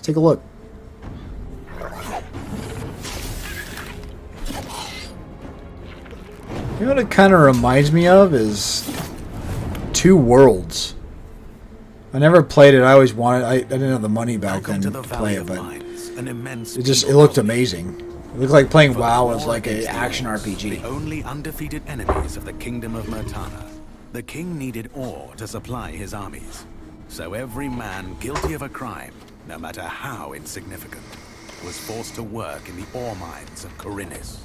take a look. You know what it kind of reminds me of is Two Worlds. I never played it. I always wanted. I didn't have the money back then to play it, but it looked amazing. It looked like playing WoW as like an action RPG. The only undefeated enemies of the kingdom of Murtana. The king needed ore to supply his armies. So every man guilty of a crime, no matter how insignificant, was forced to work in the ore mines of Khorinis.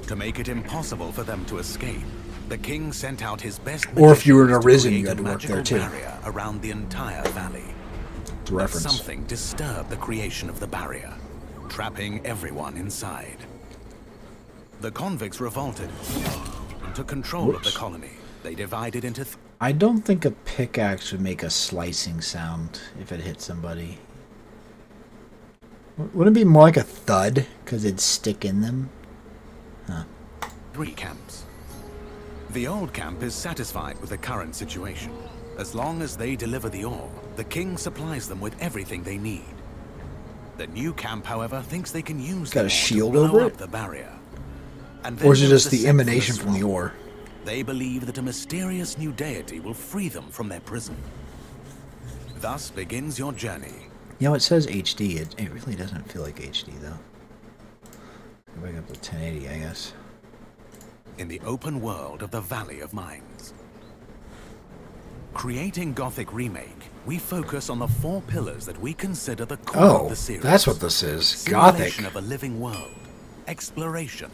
To make it impossible for them to escape, the king sent out his best. Or if you were an Arisen, you had to work there too. Barrier around the entire valley. But something disturbed the creation of the barrier, trapping everyone inside. The convicts revolted and took control of the colony. They divided into. I don't think a pickaxe would make a slicing sound if it hit somebody. Wouldn't it be more like a thud because it'd stick in them? Huh. 3 camps. The old camp is satisfied with the current situation. As long as they deliver the ore, the king supplies them with everything they need. The new camp, however, thinks they can use got a shield over it? The barrier. Or is it just the emanation from the ore? They believe that a mysterious new deity will free them from their prison. Thus begins your journey. You know, it says HD. It really doesn't feel like HD, though. Go back up to 1080, I guess. In the open world of the Valley of Mines. Creating Gothic Remake, we focus on the 4 pillars that we consider the core of the series. That's what this is. Simulation Gothic. of a living world, exploration,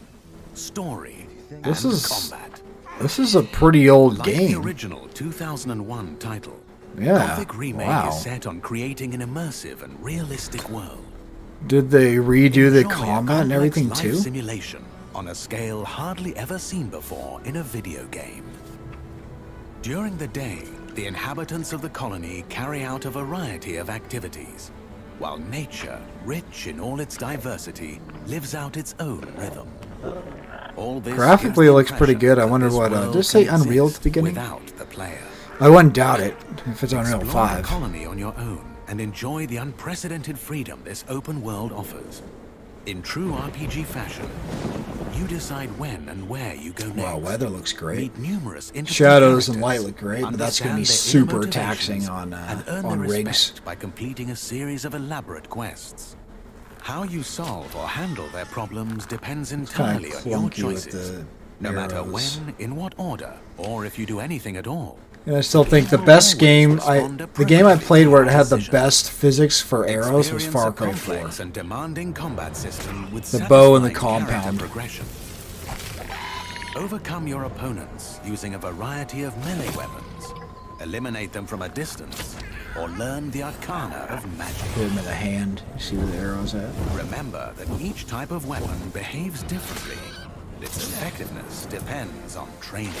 story, this and is combat. This is a pretty old like game. The original 2001 title. Yeah. Gothic Remake is set on creating an immersive and realistic world. Did they redo the combat and everything life too? Simulation on a scale hardly ever seen before in a video game. During the day, the inhabitants of the colony carry out a variety of activities, while nature, rich in all its diversity, lives out its own rhythm. All this Graphically it looks pretty good. I wonder what did it say Unreal at the beginning? Without the player. I wouldn't doubt it if it's Unreal Explore 5. the colony on your own and enjoy the unprecedented freedom this open world offers. In true RPG fashion, you decide when and where you go next. Wow, weather looks great. Meet numerous Shadows and light look great, but that's going to be understand their super inner taxing motivations, and earn on their rigs. respect by completing a series of elaborate quests. How you solve or handle their problems depends entirely on your choices. No matter when, in what order, or if you do anything at all. And I still think the best game, the game I played where it had the best physics for arrows was Far Cry 4. And demanding combat system with The bow and the satisfying character compound. progression. Overcome your opponents using a variety of melee weapons. Eliminate them from a distance, or learn the arcana of magic. Hit him in the hand. You see where the arrow's at? Remember that each type of weapon behaves differently. Its effectiveness depends on training.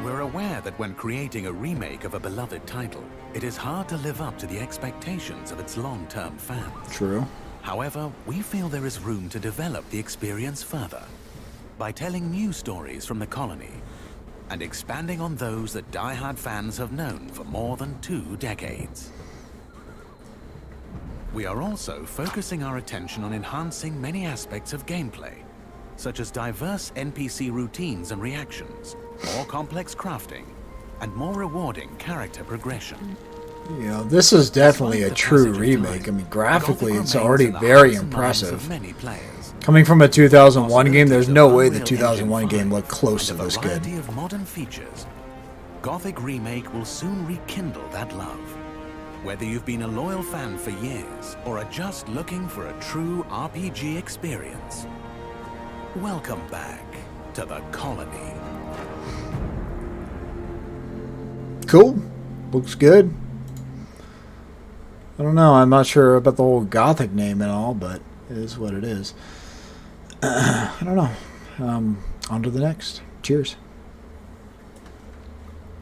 We're aware that when creating a remake of a beloved title, it is hard to live up to the expectations of its long-term fans. True. However, we feel there is room to develop the experience further by telling new stories from the colony and expanding on those that die-hard fans have known for more than 2 decades. We are also focusing our attention on enhancing many aspects of gameplay, such as diverse NPC routines and reactions, more complex crafting, and more rewarding character progression. You know, this is definitely a true remake. I mean, graphically, it's already very impressive. Coming from a 2001 game, there's no way the 2001 game looked close to this good. Of modern features, Gothic Remake will soon rekindle that love. Whether you've been a loyal fan for years or are just looking for a true RPG experience, welcome back to the colony. Cool. Looks good. I don't know. I'm not sure about the whole Gothic name and all, but it is what it is. I don't know. On to the next. Cheers.